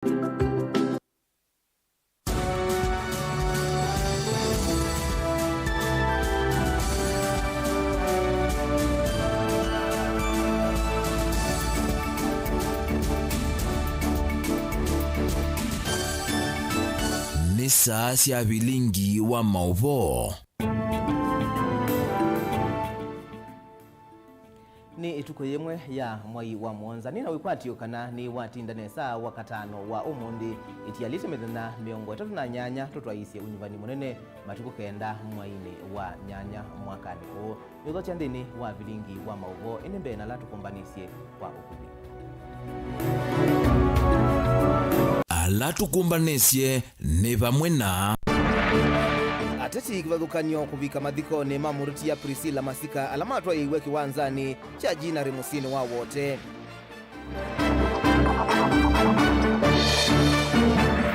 Saa cia Vilingi wa Mauvoo. Ni ituko yemwe ya mwai wa mwanza nina wikwatio kana ni watindane saa wakatano wa umundi itialite methena miongo itatu na nyanya tutwaisye unyuvani munene matuku kenda mwaini wa nyanya mwakani huu nitho cha ndini wa Vilingi wa Mauvoo inembe na latu kumbanisye kwa ukubi alatu kumbanisye ni vamwe na ateti kivathukanyo kuvika mathiko ni mamuruti ya Priscilla Masika alamatwa iwe kiwanzani cha jina rimusini wa wote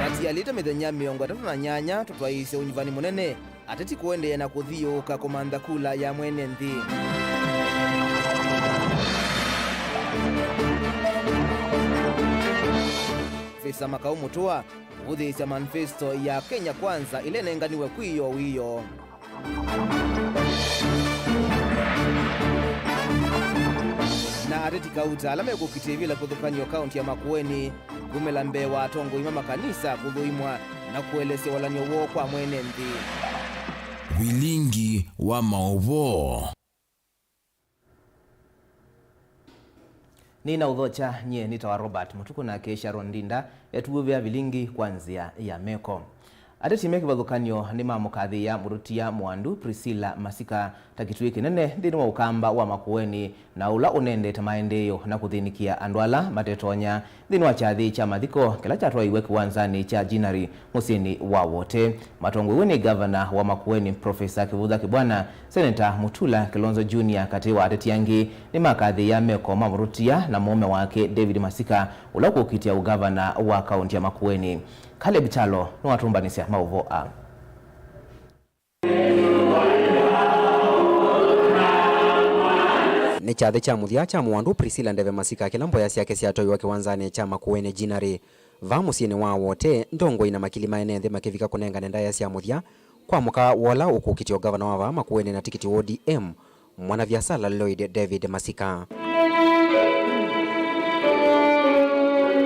ati alita mithenya miongo itatu na nyanya tutwaisye unyuvani munene ateti kuendea na kuthiuka komanda kula ya mwene nthi Fisa Makau Mutua uthiisya manifesto ya Kenya Kwanza ile nenganiwe kwiyo wiyo na ateti kauta alama yukukitivila kuthukanyo kaunti ya Makueni gumela mbewa atongo ima makanisa kuthuimwa na kuelesya walanyo wo kwa mwene nthi Vilingi wa Mauvoo. Nina udhocha nye nitawa Robert Mutuku na kesha Rondinda yatubuvya Vilingi kwanzia ya meko. Ateti meki vadhukanyo ni mamukadhi ya murutia mwandu Priscilla Masika takituiki nene dhini wa ukamba wa Makueni na ula unende tamaendeyo na kuthinikia andwala matetonya dhini wa chadhi cha madhiko kila chatwa iwe kiwanzani cha jinari musini wa wote. Matongwe ni governor wa Makueni Professor Kivutha Kibwana, Senator Mutula Kilonzo Jr. katiwa ateti yangi ni makadhi ya meko mamurutia na mume wake David Masika ula kukitia ugavana wa kaunti ya Makueni. Kale Bichalo no watumbanisya Mauvoo a ni chathi cha muthia cha mwandu Priscilla Ndeve Masika kila mboya syake syatoiwa kiwanzani cha Makueni jinari vamusini wa wote ndongo ina makili maenethe makivika kunengane ndaya sya muthia kwa muka wola ukukitio gavana wa Makueni na tikiti ODM mwana viasala Lloyd David Masika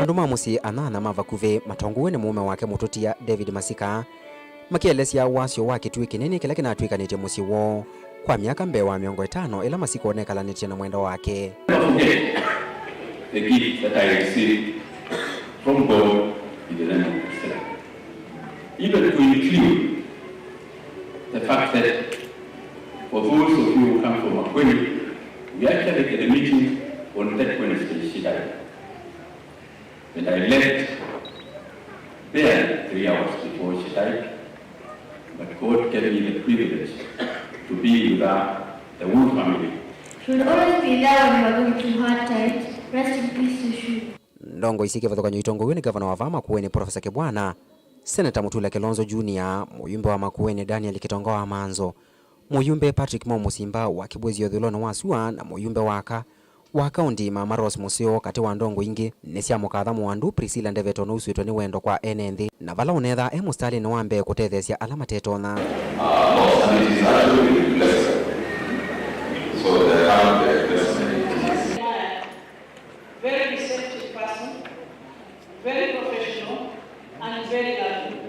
andu mamusi anana mavakuve matonguwe ni mume wake mututia David Masika makielesya wasyo wake tuiki nini kila kinatwikanite musi wo kwa miaka mbewa miongo 5 ila Masika onekalanite na mwendo wake. The gift that I received from God in the land of Israel. Even to include the fact that for those of you who come from Makueni, we actually had a meeting on that Wednesday she died. And I left there 3 hours before she died, but God gave me the privilege to be with her, the whole family. She will always be there when you are going through hard times. Rest in peace to you. Ndongo isike vathukanyo itongo ni gavana wa Makueni Professor Kibwana, Senator Mutula Kilonzo Jr., muyumbe wa Makueni Daniel Kitongo wa Manzo, muyumbe Patrick Musimba wa Kibwezi Yothulono wa Sua na muyumbe waka wa kaunti Mama Rose Museo kati wa ndongo ingi nesya mukatha mwandu Priscilla Ndeve tono uswitwe ni wendo kwa enenthi na vala unetha Stalin wambe kutethesya alama tetona very receptive person, very professional and very lovely,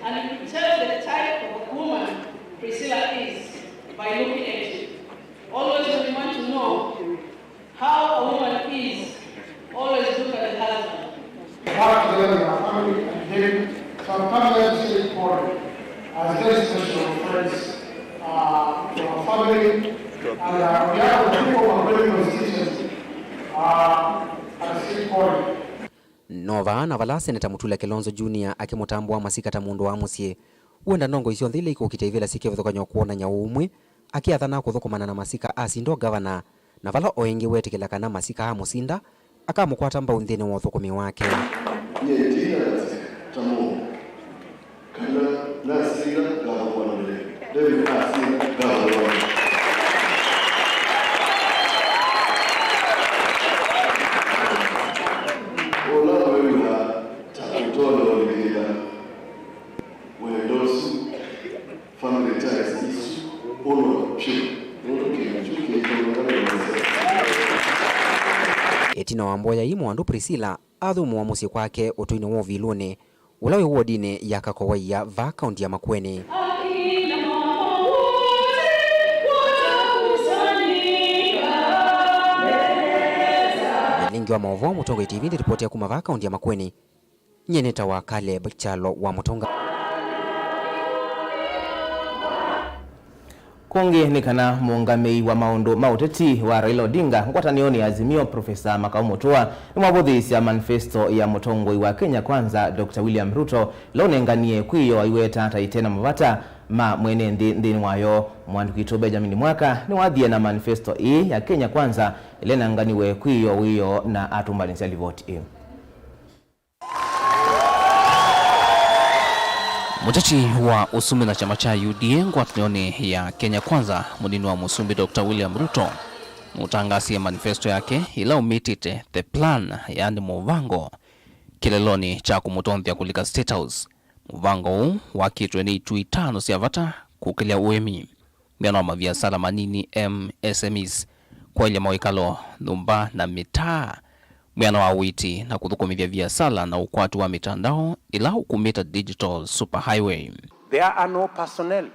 and you can tell the type of woman Priscilla is by looking at it. Always when you want to know how a woman is, always look at the husband. Back together in our family and gave some family important as very special friends to our family, and we have the people who are very constituency as important. Nova na vala Senator Mutula Kilonzo Jr. akimutambua Masika ta mundu wa musye uenda ndongo icio nthile ikukiteivila sikia vithukanyo kuona nya umwe akiathana kuthukumana na Masika asindo gavana na vala oingi wetikila kana Masika amusinda akamukwata mbau nthini wa uthukumi wake. itina wa mboya yi mwandu Priscilla athumu wa musi kwake utuini wa Viluni ulawe wodine ya Kakowaiya va kaunti ya Makueni. Vilingi wa Mauvoo Mutongo TV ndi ripoti ya kuma va kaunti ya Makueni. Nyeneta wa Caleb Chalo wa Mutonga. Konge ni kana muungamei wa maundu mauteti wa Raila Odinga ngwatanioni Azimio Profesa Makau Mutua ni mwabuthisia manifesto ya mutongoi wa Kenya Kwanza Dr. William Ruto lonenganie kwiyo aiweta taitena mabata ma mwene ndini wayo. Mwandikitu Benjamin Mwaka ni wathie na manifesto ya Kenya Kwanza ilenanganiwe kwiyo wiyo na atumbalinsia livoti Muteti wa usumi na chama cha UDA ngwatanioni ya Kenya Kwanza munini wa musumbi Dr. William Ruto mutangasi ya manifesto yake ila umitite the plan yani muvango kileloni cha kumutonthia kulika State House. Muvango huu wakitwe ni tuitano siavata kukilia uemi miano wa mabiasara manini MSMEs kwa ile mawikalo dhumba na mitaa miano wa witi na kuthukumithia biasara na ukwatu wa mitandao ila ukumita digital superhighway. There are no personnel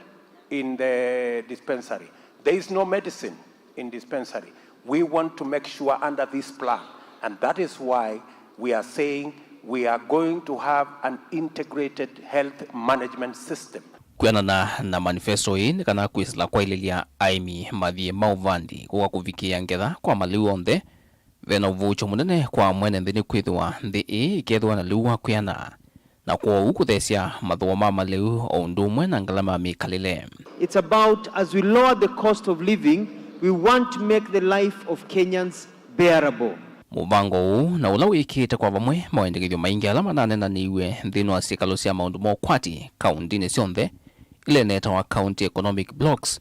in the dispensary. There is no medicine in dispensary. We want to make sure under this plan, and that is why we are saying we are going to have an integrated health management system. Kuyanana na manifesto hii ni kana kuisla kwa ililia aimi mathie mauvandi kwa kuvikia ngetha kwa maliuonde vena uvucho munene kwa mwene nthini kwithwa nthi ikethwa na liuwa kuyana na kwa ukuthesia mathuwa mama liu o undumwe na ngalama mikalile. It's about, as we lower the cost of living, we want to make the life of Kenyans bearable. Mubango huu na ula wikite kwa vamwe mawendekeithyo maingi alama nane na niwe nthini wa sikalo sia maundu mokwati kauntini sionthe ile neta wa county economic blocks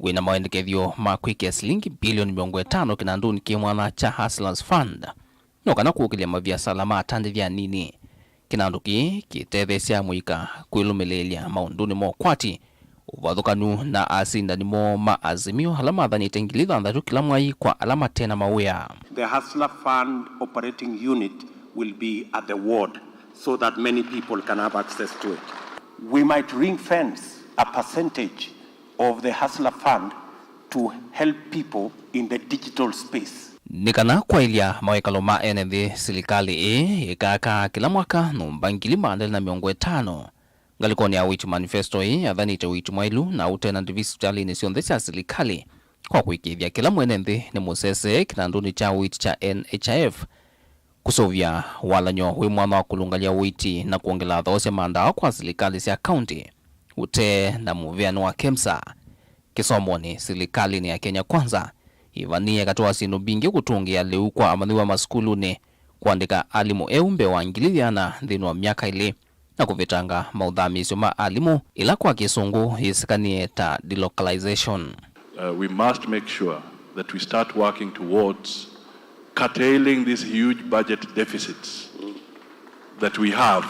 wina mawendekeithyo makwike shilingi bilioni 50 kinanduni kimwana cha Hustlers Fund no kana kukilia mabiasara matandi vya nini kinanduki kitethesia muika kwilumelelia maunduni mokwati uvathukanu na asinda nimo maazimio halama thani tengilitha ndatu kila mwai kwa alama tena mawea. The Hustler Fund operating unit will be at the ward so that many people can have access to it. We might ring fence a percentage of the Hustler Fund to help people in the digital space. Nikana kwa ilia mawekalo maenende silikali ikaka kila mwaka numbangili maandali na 500 ngalikoni ya wichi manifesto adhani ite wichi mwailu na utena divisitali nisionthesha silikali kwa kuikithia kila mwenende ni musese kinanduni cha wichi cha NHIF kusovya walanyo wi mwana wa kulungalia witi na kuongela thosya maandao kwa silikali sia county ute na muviano wa KEMSA kisomoni silikali ni ya Kenya Kwanza ivania katoa sinu bingi kutungia leu kwa amadhiwa maskuluni kuandika alimu eumbe wa ingilithiana dhinu wa miaka ili na kuvitanga maudhamisyo maalimu ila kwa kisungu isikanie ta delocalization. We must make sure that we start working towards curtailing these huge budget deficits that we have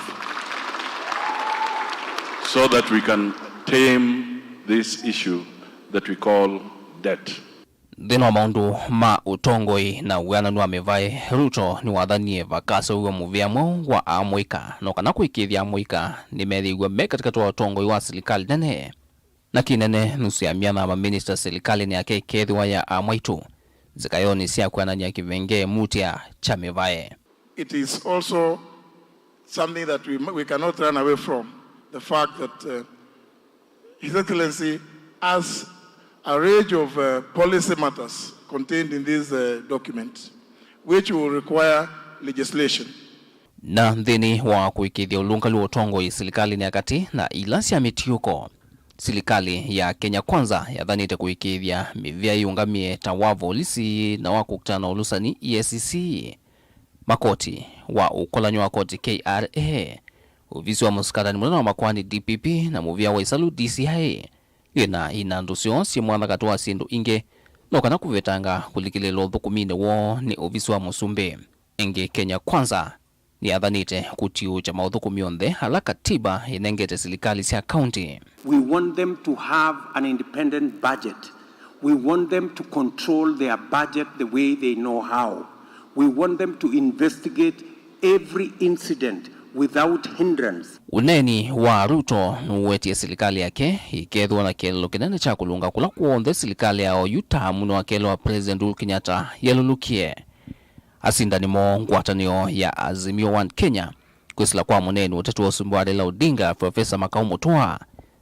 so that we can tame this issue that we call debt. Dhino maundu ma utongoi na uyananu amevae Ruto ni wadhanie vakaso uwa muviamo wa amwika no kana kuikithia amwika ni methigwa me katika tuwa utongoi wa silikali nene na kinene nusu ya miana ama minister silikali ni ake kethiwa ya amwaitu zikayoni siya kuanania kivenge mutia cha mevae. It is also something that we cannot run away from, the fact that His Excellency has a range of policy matters contained in this document, which will require legislation. Na ndini wa kuikithia ulungali utongoi silikali ni akati na ilasi ya mitiuko. Silikali ya Kenya Kwanza yadhanite kuikithia mivia iungamie tawavo lisi na wakukutana ulusani ESCC makoti wa ukolanyo wa koti KRA uvisi wa musikatani mwana wa makwani DPP na muvia wa isalu DCI ina inandusio si mwana katoa sindu inge no kana kuvetanga kulikilelo thukumine wo ni uvisi wa musumbe inge Kenya Kwanza ni adhanite kutiu cha mauthukumionthe hala katiba inengete silikali sia county. We want them to have an independent budget. We want them to control their budget the way they know how. We want them to investigate every incident without hindrance. Uneni wa Ruto nuwetie serikali yake ikethwa na kielelo kinene cha kulunga kula kuonthe serikali yao yuta muno wa kelo wa President Uhuru Kenyatta yalulukie asindanimo ngwatanio ya Azimio One Kenya kwisila kwa muneni utatu wa Raila Raila Odinga Profesa Makau Mutua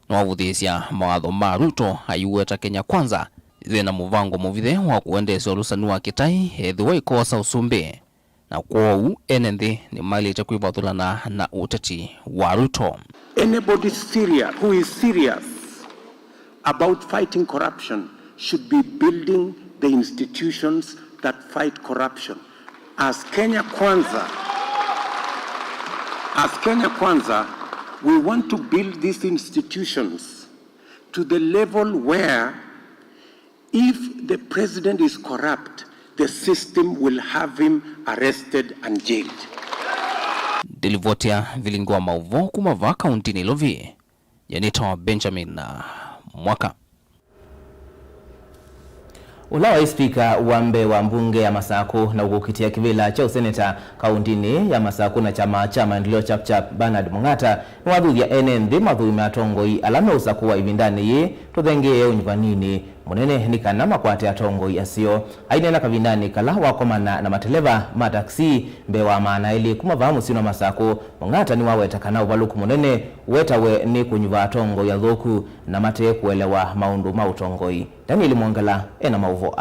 na wavuthisya mawatho ma Ruto ayuweta Kenya kwanza thina muvango muvithe wa kuendesha urusani wa kitai ethiwa ikosa usumbi na kwou enenthi ni mailite kwivathulana na uteti wa Ruto. Anybody who is serious about fighting corruption should be building the institutions that fight corruption. As Kenya Kwanza, we want to build these institutions to the level where if the president is corrupt, the system will have him arrested and jailed. Delivotia Vilingi wa Mauvoo kumava kaunti ni Lovi. Janita Benjamin Mwaka. Ulawa Speaker wambe wa mbunge ya Masaku na ugukitia kivila cha useneta kauntini ya Masaku na chama maendeleo chap Bernard Mungata ni wadhuthi ya NND madhui matongoi alame usakuwa ivindani ye tuthengeye unyvanini munene nikana makwate atongoi asio ainena kavindani kala wakomana na mateleva mataksi mbewa maana ili kumavamu sino Masaku Mungata ni waweta kana uvaluku munene wetawe ni kunyuva atongo ya dhoku na mate kuelewa maundu mautongoi. Daniel Mwangala ena Mauvoo.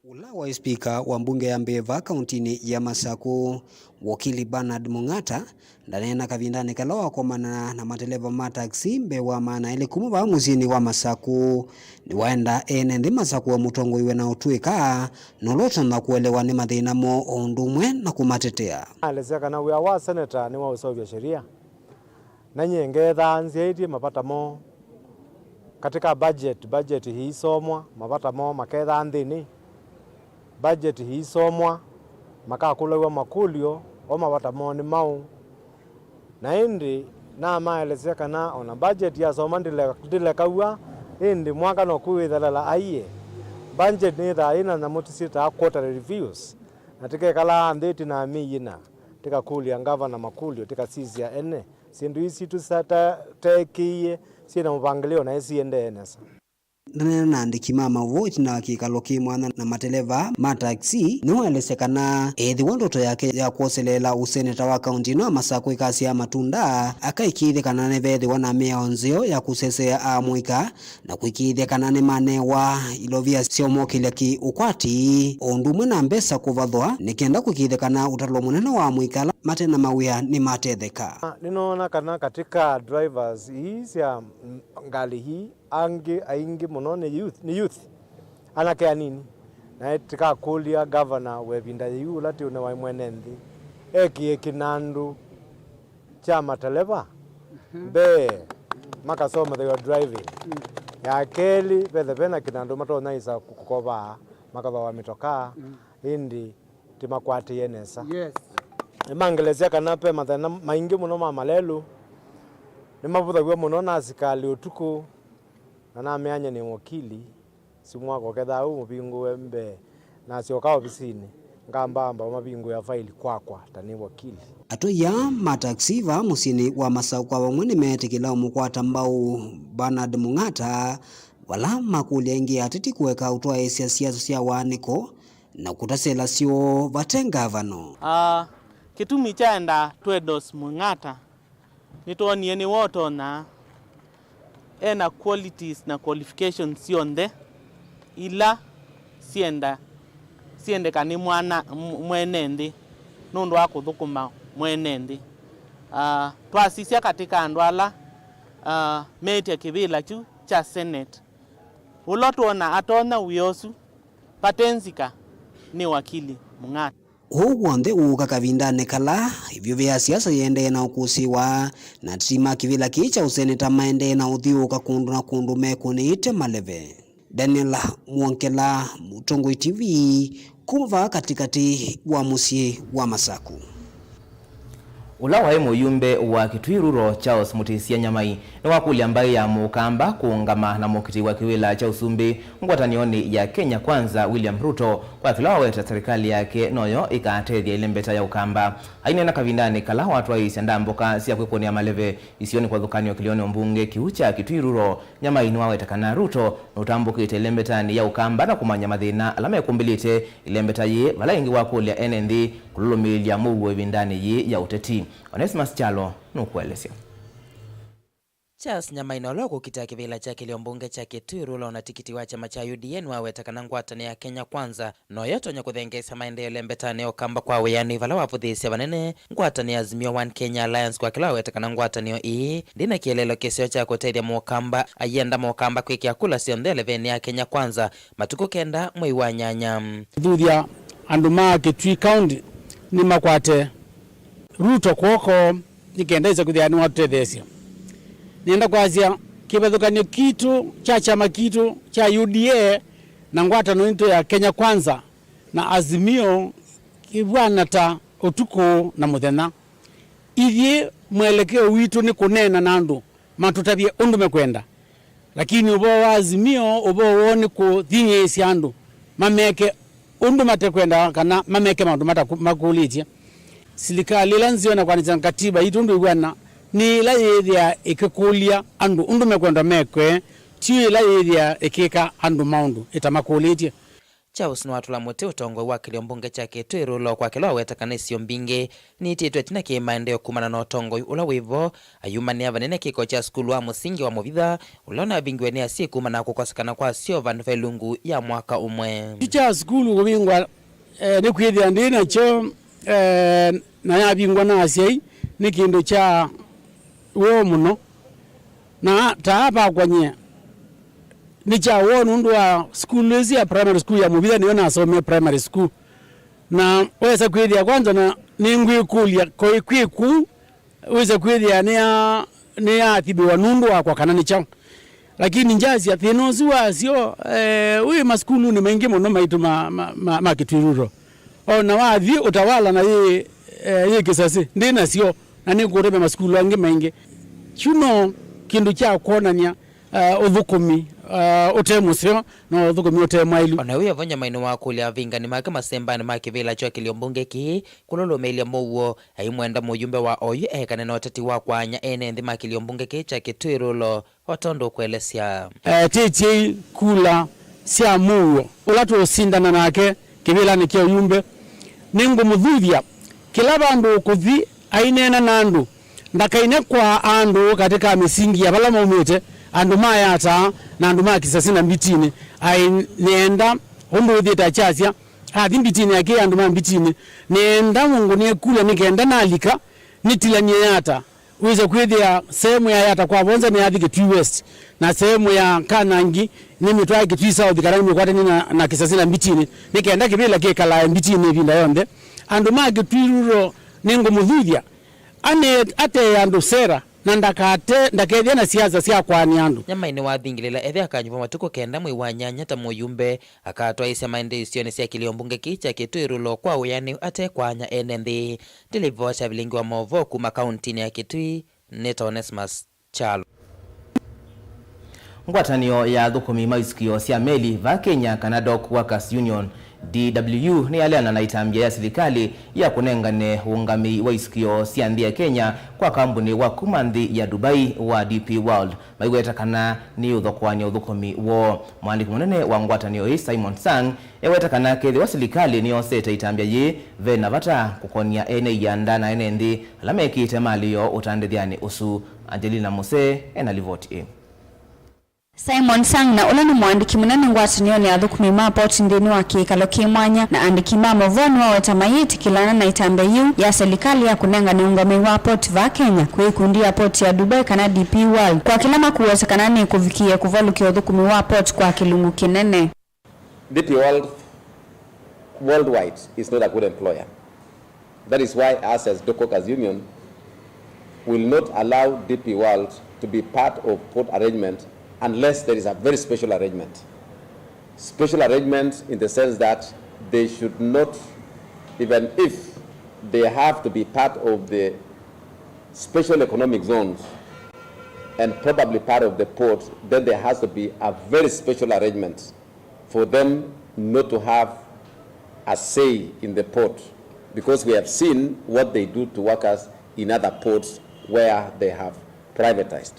Ulawa Speaker wa mbunge ya Mbeva kauntini ya Masaku wakili Bernard Mungata ndanena kavindani kalawa komana na mateleva mataksi mbewa maana ili kumuva muzini wa Masaku ni waenda enenthi Masaku wa mutongo iwe na utuika nolota na kuelewa ni mathina mo ondumwe na kumatetea. Aleseka na we wa senator ni wa usovya sheria na nyengetha nziaidi mapata mo katika budget hii somwa mapata mo maketha nthini budget hii somwa makakulawa makulio o mapata mo ni mau na indi na maelezeka na ona budget ya soma ndile kawa indi mwaka no kuithala aiye budget ni tha ina na mutisita quarterly reviews natike kala ndeti na miyina tika kulia governor makulio tika sisi ya ene sindu isi tusata tekiye sina mupangilio na isi endenesa. Nana nandiki mama vote na kikalo kimwana na mateleva mataxi ni waelesekana ethi wandoto yake ya kuoselela useneta wa kaunti no Masaku ikasi ya matunda akaikithia kana ne vethi wana mea onzeo ya kusesea amuika na kuikithia kana ne manewa ilovia siomokile ki ukwati ondumwe na mbesa kuvathwa nikenda kuikithia kana utalo munene wa amuika matena mawia ni matetheka. Ninaona kana katika drivers hii ya ngali hii aingi muno ni youth anake nini na tika kulia governor webinda yu lati une wa mwenenthi ekinandu cha mateleva be makasoma they were driving ya keli bethe bena kinandu matona isa kukova makava wa mitoka indi timakwati yenesa yes emangelezea kana pe mathana maingi muno ma malelu ni mavuthagiwa muno na asikali utuku na ameanya ni wakili simwako ketha u mubingu wembe na sioka ofisini ngambamba mabingu ya faili kwakwa tani wakili atoya mataxiva musini wa Masaku kwa wamwe ni metikila umukwata mbau Bernard Mungata wala makulia ingi atiti kuweka utoa esia siaso sia waniko na kutasela sio vatenga vano. Kitumi chaenda twedos Mungata nituonie ni woto na ena qualities na qualifications sionde ila siende kani mwana mwenendi nundu wa kuthukuma mwenendi twasisia katika andwala metia kivila chu cha Senate ulotuona atona uyosu patenzika ni wakili Mungata wonde uka kavindane kala hivyo vya siasa yende na ukusiwa na tima kivila kicha useneta maende na uthiuka kundu na kundu mekuniite maleve. Daniel Mwankela, Mutongoi TV, kumva katikati wa musie wa Masaku. Ulawa muyumbe wa Kitwiruro Charles Mutisia Nyamai na wakuli ambaye ya mukamba kuungama na mukiti wa kiwila cha usumbi ngwatanioni ya Kenya Kwanza William Ruto kwa kilawa weta serikali yake noyo ikatethia ile mbeta ya ukamba aine na kavindani kala watu wa isenda mboka siya kwekoni ya maleve isioni kwa dhukani wa kilioni mbunge kiucha Kitwiruro Nyamai nuwa weta kana Ruto na utambukite ile mbetani ya ukamba na kumanya madhina alama ya kumbilite ile mbeta ye vala ingi wakuli ya NND kululumili ya Mauvoo vindani ye ya uteti. Onesmus Chalo nukuelesea. Charles Nyamai noloko kita kivila cha kiliombunge cha Kitwiruro na tikiti wa chama cha UDA wawetakana ngwatani ya Kenya Kwanza no yotonya kuthengesa maendeleo mbetani okamba kwa weyani vala wavuthisia vanene ngwatani ya Azimio One Kenya Alliance kwa kila wawetakana ngwatani ii ndina kielelo kisio cha kutethia mukamba ayenda mukamba kwikia kula sio ndeleveni ya Kenya Kwanza matuku kenda mwei wa nyanya thuthia andu ma Kitui County ni makwate Ruto kwoko nikendeza kuthiani watutethesia nienda kwazia kibethukanio kitu cha chama kitu cha UDA na ngwatano into ya Kenya Kwanza na Azimio kibwana ta utuku na muthenya ithie mwelekeo witu ni kunena na andu matutabie undu mekwenda lakini ubo wa Azimio ubo woni kuthinyisia andu mameke undu matekwenda kana mameke mandu matakulitia serikali lanziona kwa katiba itundu igwana ni la yethia ikikulia andu undu mekwenda mekwe ti la yethia ikika andu maundu itamakulitie Charles nwatula muti utongo wa kiliombunge cha Kitwiruro kwa kilo wetakana isio mbinge ni titwe tina kimaendeo kumana na utongo ula wivo ayumani avanene kiko cha skulu wa musingi wa Muvitha ulona bingwe ni asi kumana kukosekana kwa sio vandu velungu ya mwaka umwe cha skulu kubingwa ni kwithia ndina cho na yabingwa na asiai ni kindu cha wo muno na taapa kwenye ni cha wonu ndu wa school ya primary school ya Muvitha niyo nasomea primary school na wesa kwithia kwanza na ningwi kulia koi kwiku wesa kwithia ni ya thibiwa nundu wakwa kana ni chao lakini njazi ya thinozi wasio wi maskulu ni maingi muno maitu ma Kitwiruro na wathi utawala na ye kisasi ndina sio na ni kurebe maskulu ange maingi chuno kindu cha kuonania uthukumi utemusio na uthukumi utemailu ona uya vonya maino wa kulia vingani make masembani make vila cho kiliombunge ki kulolomelia Mauvoo aimwenda mujumbe wa oyu ekane na oteti wa kwanya NND make kiliombunge ki cha Kitwiruro otondo kuelesya titi kula sia Mauvoo ulatu usindana nake kivila ni kio yumbe ningu muthuthia kila bandu kuthi ainena nandu ndakaine kwa andu katika misingi ya bala maumite andu mayata na andu makisasi na mbitini ai nenda undu thita chasia athi mbitini yake andu mbitini nenda mungu ni kula nikenda nalika nitilanie yata uweze kwithia sehemu ya yata kwa bonza ni athi Kitui West na sehemu ya Kanangi ni mitwa Kitui South karani mikwate ni na kisasi na mbitini nikenda kibila kekala mbitini vinda yonde andu ma Kitwiruro ningu muthuthia ate andu sera na ndakethia na siasa sia kwani andu Nyamai ni wathingilila ethe akanyuva matuku kenda mwei wa nyanya ta muyumbe akatwa isya maendeleo isioni sia kiliombunge kicha Kitwiruro kwa uyani ate kwanya NND Delivocha Vilingi wa Mauvoo kuma kauntini ya Kitui Neta Onesmus Chalo ngwatanio ya thukumi maisikio sia meli va Kenya Canada Workers Union DW ni aliana na itambia ya serikali ya kunengane ungami wa isikio sia nthi ya Kenya kwa kambuni wa kumanthi ya Dubai wa DP World maiwetakana ni uthokwani uthukumi wo mwandiki munene wa ngwatanio hii Simon Sang ewetakana kethi wa serikali ni osete itambia yi vena vata kukonia ene ya ndana NND alamekite malio utandithiani usu Angelina Muse ena livoti Simon Sang na ula ni mwandiki munene ngwatanio ni athukumi ma poti ndini wa kiikalo kimwanya na andiki ma Mauvoo waweta mayiti kilana na itambe yu ya serikali ya kunenga ni ungami wa poti va Kenya kuikundi ya poti ya Dubai kana DP World kwa kilama kuwezekana ni kuvikia kuvalukia athukumi wa poti kwa kilungu kinene. DP World worldwide is not a good employer. That is why us as Workers Union will not allow DP World to be part of port arrangement unless there is a very special arrangement. Special arrangement in the sense that they should not, even if they have to be part of the special economic zones and probably part of the port, then there has to be a very special arrangement for them not to have a say in the port, because we have seen what they do to workers in other ports where they have privatized.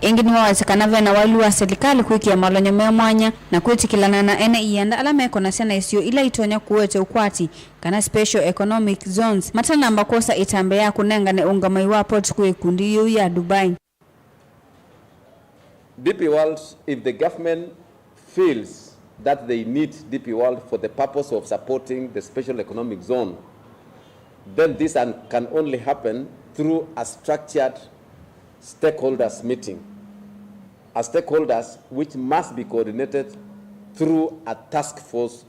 Ingini wawezekana vena wailu wa serikali kuikia malonyo meo mwanya na kuitikilana na ene ienda alama eko na sena isio ila itonya kuwete ukwati kana special economic zones matana ambakosa itambe ya kunenga ne ungamai wa port kuikundi yu ya Dubai. DP World, if the government feels that they need DP World for the purpose of supporting the special economic zone, then this can only happen through a structured stakeholders meeting. A stakeholders which must be coordinated through a task force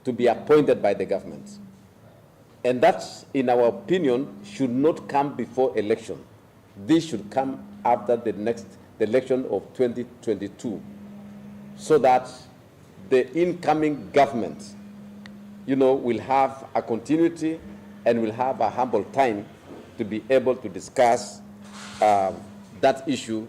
to be appointed by the government. And that, in our opinion, should not come before election. This should come after the next election of 2022, so that the incoming government, will have a continuity and will have a humble time to be able to discuss that issue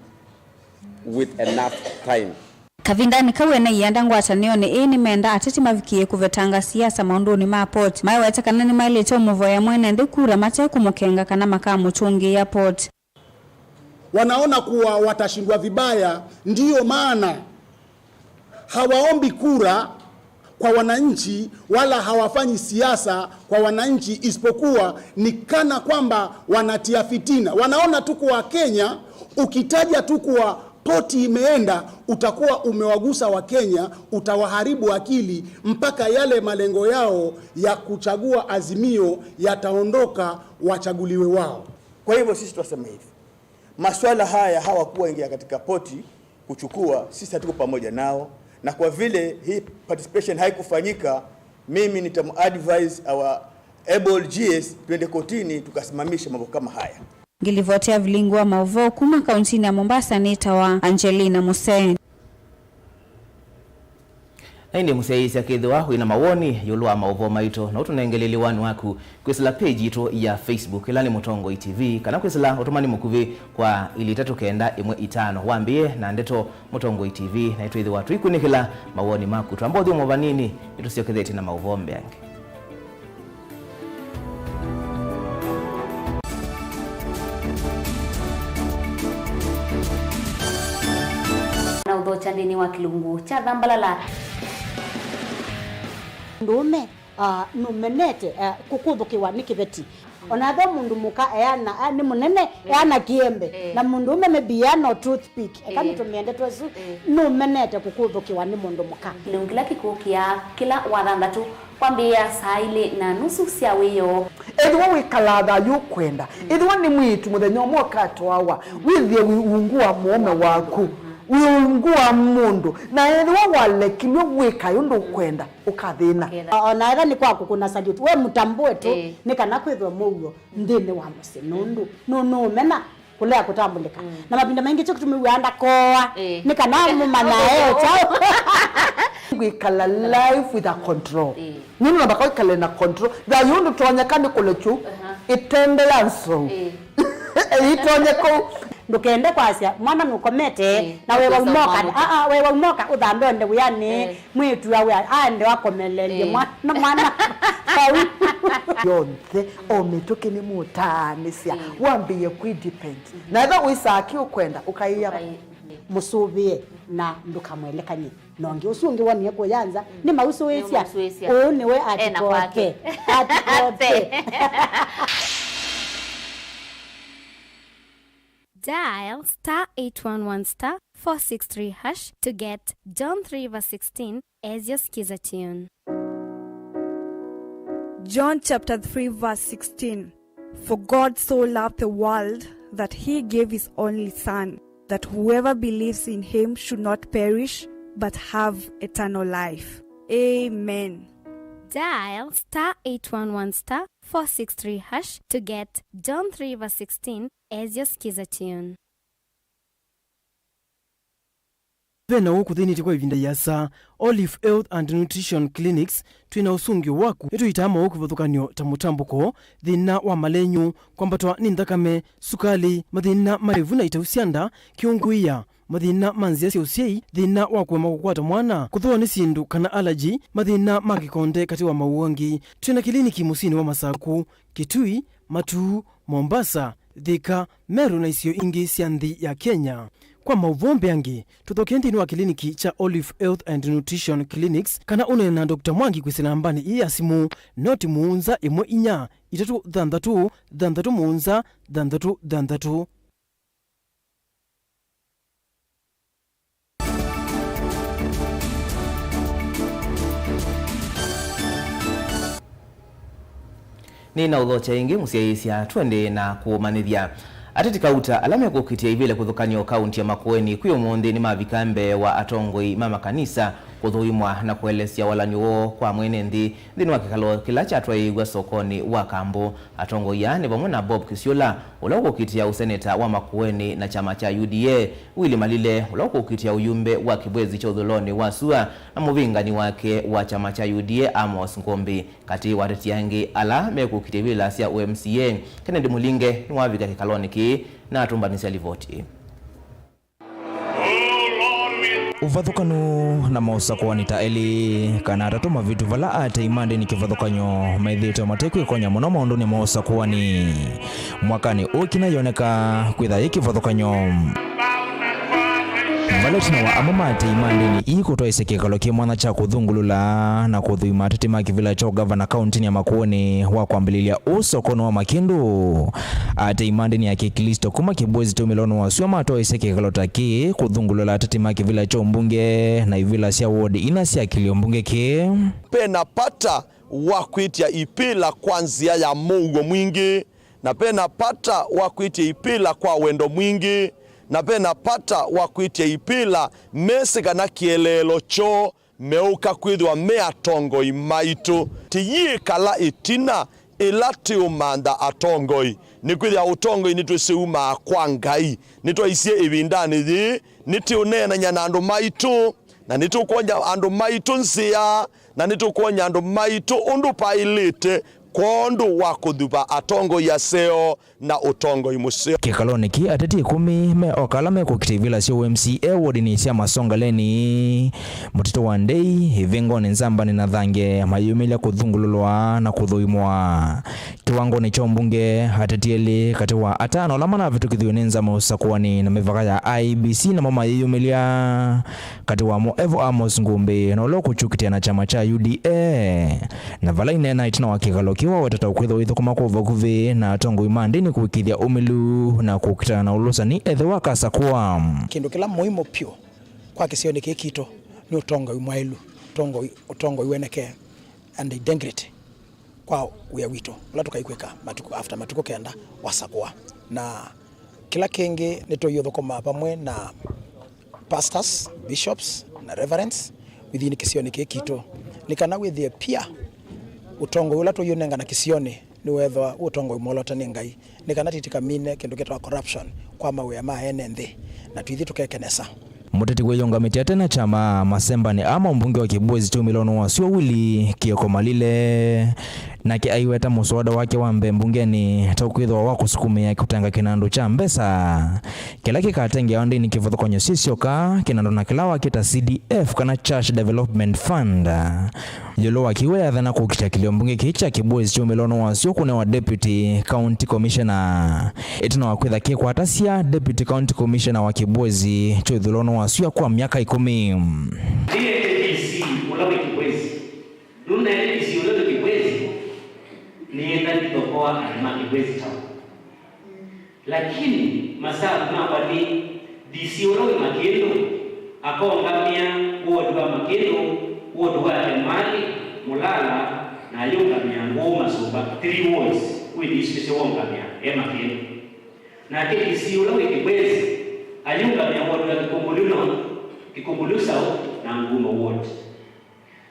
with enough time. Kavindani kawe na ienda ngwatanio ni ni menda ateti mavikie kuvetanga siasa maondoni ma port mai wetakana ni maileto Mauvoo ya mwene ndi kura mate kumukenga kana makamu chungi ya port. Wanaona kuwa watashindwa vibaya, ndiyo maana hawaombi kura kwa wananchi wala hawafanyi siasa kwa wananchi, isipokuwa ni kana kwamba wanatia fitina. Wanaona tu kwa Kenya, ukitaja tu kwa poti imeenda, utakuwa umewagusa wa Kenya, utawaharibu akili mpaka yale malengo yao ya kuchagua Azimio yataondoka, wachaguliwe wao. Kwa hivyo sisi tunasema hivi, masuala haya hawakuwa ingia katika poti kuchukua, sisi hatuko pamoja nao, na kwa vile hii participation haikufanyika, mimi nitamadvise our able GS twende kotini tukasimamisha mambo kama haya. Ngilivotea Vilingi wa Mauvoo kuma kauntini ya Mombasa nitawa Angelina Museni. Naindi museisi akithwa wina mawoni yulu wa Mauvoo maito na utunengeleli wanu waku kwisila page ito ya Facebook ilani Mutongo TV kana kwisila utumani mukuvi kwa ili 395 wambie na ndeto Mutongo TV na ito idhi watu ikunikila mawoni maku tuambothi umovanini ito siyo kitheti na Mauvoo mbeange. Na udho chandini wa kilungu cha dhambalala ndume numenete kukuthukiwa ni kibeti onatho mundu muka eana ni munene eana kiembe na mundu ume mebia no toothpick ekamitumende twesu numenete kukuthukiwa ni mundu muka lungila kikukia kila wathandatu kwambia saile na nusu cia wiyo edwa wikalatha yukwenda edwa ni mwitu muthenya mwoka twawa withie wiungua muome waku wiungua mundu na edwa walekilwe wika yundu kwenda ukathina ona era ni kwaku kuna salute we mutambue tu ni kana kwithwa Mauvoo ndini wa muse nundu no mena kulea kutambulika na mapinda mengi cyo kutumiwanda koa ni kana mumana chao wikala life with a control nini nabaka wikala na control da yundu tonyekani kulechu itendelanso itonyeko ndukende kwasia mwana nukomete na wewe umoka wewe umoka uthambe onde uyani mwitu yawe ande wakomelelie mwana yonthe ometoke ni mutanisia wambie kudepend na eva uisaki ukwenda ukaiya musubie na ndukamwelekanye nonge usungi woni yako yanza ni mausu wesia ni we atikoke Dial *811*463# to get John 3:16 as your skiza tune. John chapter 3 verse 16. For God so loved the world that he gave his only son, that whoever believes in him should not perish but have eternal life. Amen. Dial *811*463# to get John 3:16 as your skiza tune. vena woku thini tikwa ivinda yasa Olive Health and Nutrition Clinics twina usungio waku etu itama woku vathukanio ta mutambuko thina wa malenyu kwambatwa ni nthakame sukali mathina marevu na itausianda kiunguia mathina manzia siusiei thina wa kuema kukwata mwana kuthua ni sindu kana allergy mathina makikonde kati wa mauangi twina kliniki musini wa Masaku Kitui Matu Mombasa Thika Meru na isio ingi cia nthi ya Kenya. Kwa Mauvoo mbeangi tuthokendi wa kliniki cha Olive Health and Nutrition Clinics kana une na Dr. Mwangi kwisina mbani iya simu noti muunza imwe inya itatu dhandhatu muunza dhandhatu. Ni na udhocha ingi musiaisia twende na kumanithia ateti kauta alama ya kukitia ivile kuthukanio kaunti ya Makueni kuyo mundi ni mavikambe wa atongoi mama kanisa kuthuimwa na kuelesia walani wo kwa mwene nthi thini wa kikalo kila chatwa igwa sokoni wa Kambo. Atongoi ya ni vamwe na Bob Kisiola ula kukitia useneta wa Makueni na chama cha UDA, Willy Malile ula kukitia uyumbe wa kibwezi cha udhuloni wa SUA na muvingani wake wa chama cha UDA Amos Ngombi. Kati wa ateti yangi ala mekukitia ivile asia UMCA Kennedy Mulinge ni wavika kikaloni ki na atumbanisi alivoti. Uvathukanu na mausakwa ta eli kana atatuma vitu vala ate imande ni kivathukanyo maithito mateku ikonya muno maundu ni mausakwa ni mwakani ukina yoneka kwitha ikivathukanyo Valetina wa amamate imande ni ikutoa isekekalo kimwana cha kuthungulula na kuthuima ateti makivila cho governor county ya Makueni wa kwambililia usokono wa Makindu. Ate imande ni akikilisto kuma kibwezi tumilono wa SUA matoa isekekalo taki kuthungulula ateti makivila cho mbunge na ivila sia ward ina sia kilio mbunge ki. Pena pata wakwitia ipila kwanzia ya Mungu mwingi na pena pata wakwitia ipila kwa wendo mwingi na pena pata wakwitia ipila mesika na kielelo cho meuka kwithwa mea tongoi maitu tiyi kala itina ilati umanda atongoi ni kwithia utongoi nitwisiuma kwa Ngai nitwaisie ivindani thi niti unena nyana andu maitu na nitukonya andu maitu nsia na nitukonya andu maitu undu pailite kondu wa kuthuba atongo ya seo na utongo imuseo. Kikaloni ki ateti 10 me okala me kukitivila cia UMCA ward ni cia Masongaleni mutito wa ndei hivingo ni nzamba ni na thange mayumilia kuthungululwa na kuthuimwa kiwango ni cho mbunge atetieli kati wa atano lamana vitu kithiunenza musakwani na mivaka ya IBC na mama yumilia kati wa Moevo Amos Ngombe na ulo kuchukitia na chama cha UDA na vala inena itina wa kikalo kiwa watata ukwitha withu kumakuva kuvi na atongo imande ni kuikithia umilu na kukitana na ulusa ni ethe wakasa kuwa kindu kila muhimu pio kwa kisioni kikito ni utongo imwailu utongo iweneke and integrity kwa uya wito ula tukaikweka matuko after matuko kenda wasakwa na kila kingi nitoyotho koma pamwe na pastors bishops na reverends within kisioni kikito likana withie pia utongo ula tuyunenga na kisioni ni wethwa utongo imolota ni Ngai nikana titikamine kindu kitwa corruption kwa mawe ma enenthi na twithi tukekenesa muteti weyongamiti atena chama masembani ama mbunge wa kibwezi tumilono wa SUA Willy Kioko Malile na ki aiweta muswada wake wa mbungeni tokwithwa wa kusukumia kutanga kinandu cha mbesa kila kikatenge andi ni kivuthukonyo sisioka kinandu na kilawa kita CDF kana Church Development Fund yolo wakiwe athana kukita kilio mbunge kicha kibwezi tumilono wa SUA kuna wa Deputy County Commissioner etina wakwitha kikwa atasia Deputy County Commissioner wa kibwezi chuithulono wa SUA kwa miaka 10 DATC ulawe kibwezi nuna DATC ulawe kibwezi ni ndani tokoa alima kibwezi chao lakini masaa tunapa ni DC ulawe Makendo akaongamia ward wa Makendo ward wa Emali Mulala na yongamia Ngoma Soba 3 wards with this special ongamia Makendo na DATC ulawe kibwezi ayungamia ward wa Kikumbulusa na Ngumo ward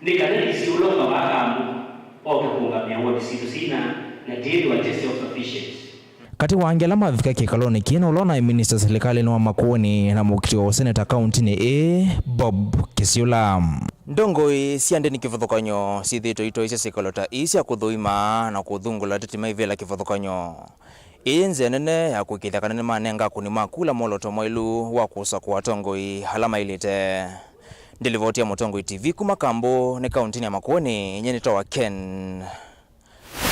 nikana isi ulonga wakamu okakungamia ward situ sina na tiri wa test of sufficient kati wa angela mavika kikaloni kina ulona minister serikali wa Makueni na mukiti wa senator county ni Bob Kisiula. Ndongoi siandeni kivothokanyo sithito ito ise sikolota isia kuthuima na kuthungula titima ivela kivothokanyo inze nene ya kukithakana ni manenga kunima kula moloto mwailu wa kusa kwa tongoi halama ilite. Ndilivotia Mutongoi TV kumakambo ni kaunti ya Makueni nyeni toa Ken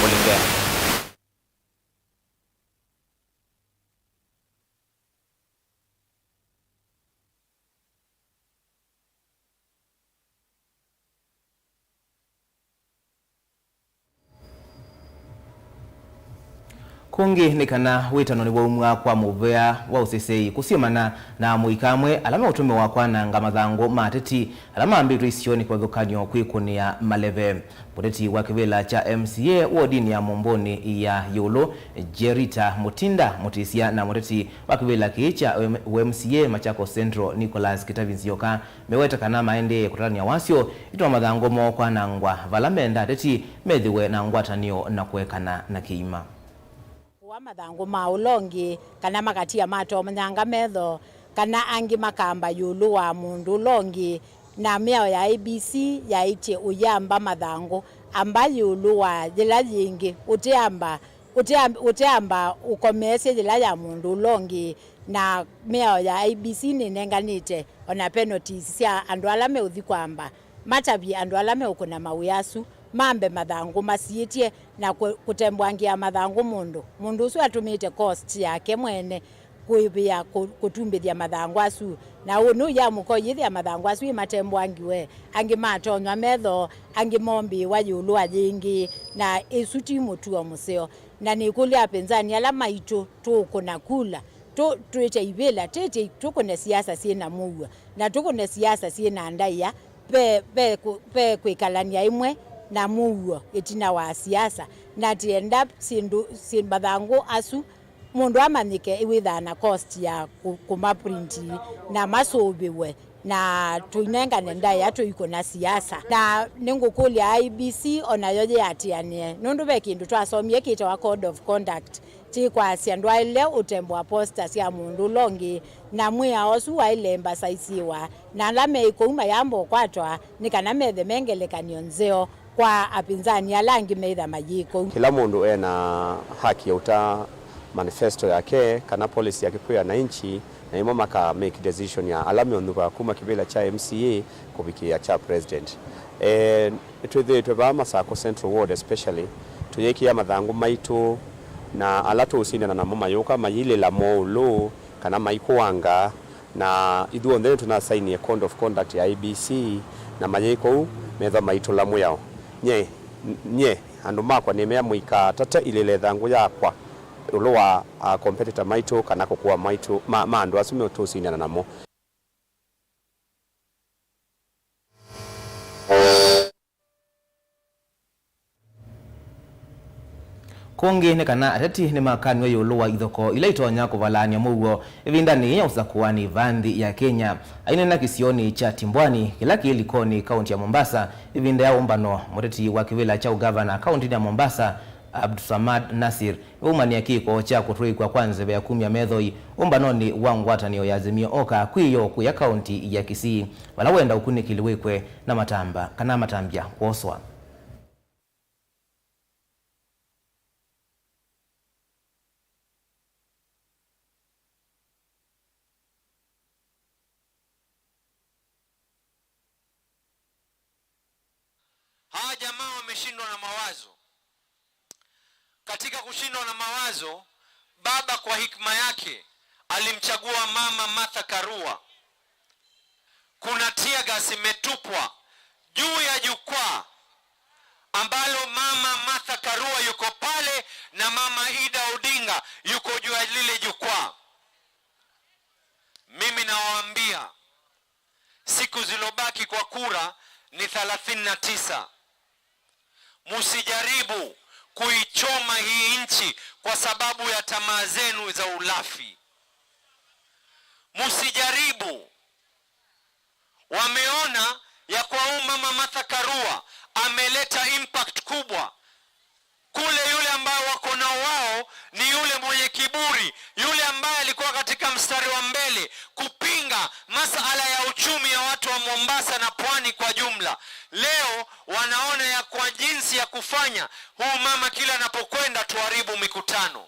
Mulinge. Kungi ni kana witano ni waumwa kwa muvea wa usesei kusiamana na muikamwe alama utume wakwa na ngamathango mateti alama ambitu isioni kwa thukanyo kwikunia maleve. Muteti wa kivila cha MCA wodini ya Momboni ya Yolo Jerita Mutinda Mutisia na muteti wa kivila kicha MCA Machako Central Nicholas Kitavinzioka meweta kana maende kutania wasio ito mathango mokwa na ngwa valamenda teti methiwe na ngwatanio na kuekana na kiima. Mathangu maulongi kana makatia mato mnyanga metho kana angi makamba yulu wa mundu longi na miao ya ABC ya ite uyamba mathangu amba yulu wa jila yingi utiamba ukomese jila ya mundu longi na miao ya ABC ni nenganite ona penalties sia andu alame uthi kwamba matabi andu alame ukuna mawiasu mambe mathangu masietie na kutembwangia mathangu mundu usu atumite cost yake mwene kuibia kutumbithia mathangu asu na unu ya mukoyithia mathangu asu imatembwangiwe angi matonywa metho angi mombi wa yulu ajingi na isuti mutuo museo na nikulia penzani ala maitu tukuna kula tuite ibela tete tukune siasa sina muwa na tukune siasa sina ndaya pe kwikalania imwe na muwa itina wa siasa na tienda mathangu asu mundu amanyike iwithana cost ya kumaprinti na masobiwe na tuinengane ndaya tuiko na siasa na ningukulia IBC onayo yatianie nundu be kindu twasomie kita wa code of conduct ti kwa siandwa ile utembo wa posta sia mundu longi na mwia osu wa ile embasaisiwa na lame ikouma yambo kwatwa nikana methe mengelekanio nzeo kwa apinzani alangi meitha majiko. Kila mundu ena haki ya uta manifesto yake kana policy yake kwa wananchi na imo maka make decision ya alame onduka kuma kibela cha MCA kubikia cha president. Tweba Sako Central Ward especially tuyeki ya mathangu maitu na alato usine na mama yoka mayile la molo kana maiko wanga na idhu ondene tunasaini code of conduct ya IBC na mayiko metha maitu la muyao nye andu makwa nimea muika tata ilele thangu yakwa ulowa competitor maitu kana kuwa maitu mandu asume utusine na namo. Kungi ni kana ateti ni makanwe yulu wa ithoko ila itonya kuvalania Mauvoo ivindani ya usakuani vandi ya Kenya aina na kisioni cha Timbwani kila kilikoni kaunti ya Mombasa ivinda ya umbano muteti wa kivila cha ugavana kaunti ya Mombasa Abdusamad Nasir umania kiko cha kutui kwa kwanza ya 10 ya methoi umbanoni wangwatanio ya Azimio Oka kwiyo kuya kaunti ya Kisii wala wenda ukuni kiliwekwe na matamba kana matambia kuoswa. Hawa jamaa wameshindwa na mawazo. Katika kushindwa na mawazo, baba kwa hikma yake alimchagua mama Martha Karua. Kuna tear gas imetupwa juu ya jukwaa ambalo mama Martha Karua yuko pale na mama Ida Odinga yuko juu ya lile jukwaa. Mimi nawaambia siku zilobaki kwa kura ni 39. Musijaribu kuichoma hii nchi kwa sababu ya tamaa zenu za ulafi. Musijaribu. Wameona ya kwa mama Martha Karua ameleta impact kubwa. Kule yule ambao wako nao wao ni yule mwenye Muturi, yule ambaye alikuwa katika mstari wa mbele kupinga masuala ya uchumi ya watu wa Mombasa na pwani kwa jumla, leo wanaona ya kwa jinsi ya kufanya huu mama kila anapokwenda tuharibu mikutano.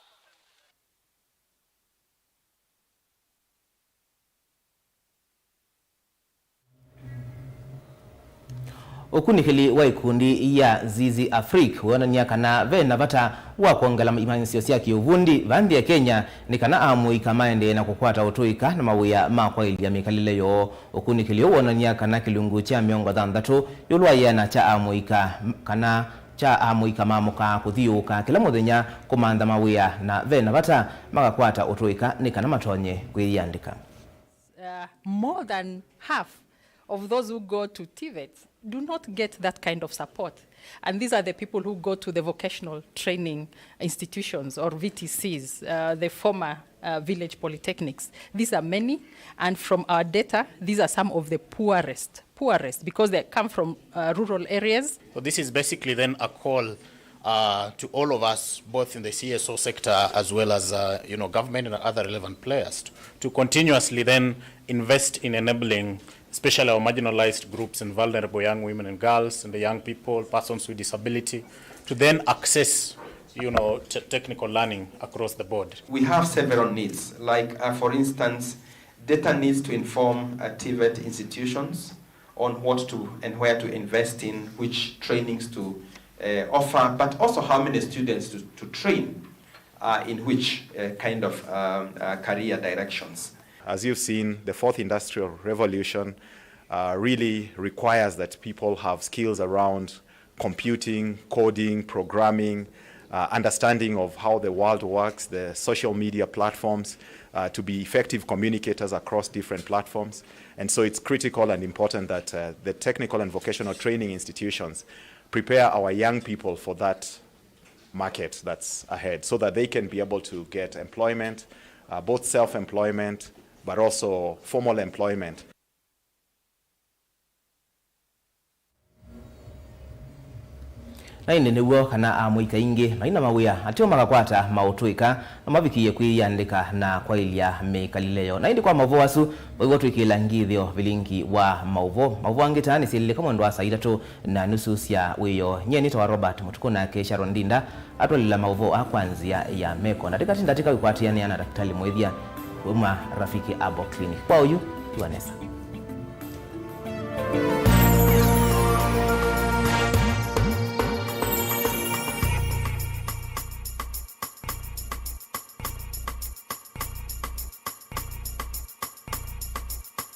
Okunikili wa ikundi ya Zizi Afrika wonania kana vena vata wa kuongela imanisio sia kiuvundi vandi ya Kenya ni kana amuika maende na kukwata utuika na mawia makwa ili ya mikalile yo. Okunikili wonania kana kilungu cha miongo dhandatu yulwa yana cha amuika kana cha amuika mamuka kuthiuka kila muthenya kumanda mawia na vena vata magakwata utuika ni kana matonye kwiyandika. More than half of those who go to TVET do not get that kind of support. And these are the people who go to the vocational training institutions or VTCs, the former village polytechnics. These are many, and from our data, these are some of the poorest because they come from rural areas. So this is basically then a call to all of us, both in the CSO sector as well as government and other relevant players, to continuously then invest in enabling especially our marginalized groups and vulnerable young women and girls and the young people, persons with disability, to then access technical learning across the board. We have several needs, like for instance, data needs to inform TVET institutions on what to and where to invest in, which trainings to offer, but also how many students to train in which kind of career directions. As you've seen, the fourth industrial revolution really requires that people have skills around computing, coding, programming, understanding of how the world works, the social media platforms, to be effective communicators across different platforms. And so it's critical and important that the technical and vocational training institutions prepare our young people for that market that's ahead so that they can be able to get employment, both self-employment, but also formal employment. Na ine niwo kana amuika ingi maina mawia atio magakwata mautuika na mabikiye kwiyandika na kwa ilia mekalileo na indi kwa Mauvoo asu boigo twikila ngithio Vilingi wa Mauvoo angitani silile kama ndo asa itatu na nusu cia wiyo nyeni to Robert Mutuku na Kesha Rondinda atolila Mauvoo akwanzia ya meko na tikatinda tika wikwatiania na daktari Mwethia uma rafiki abo clinic kwa uyu tuanesa.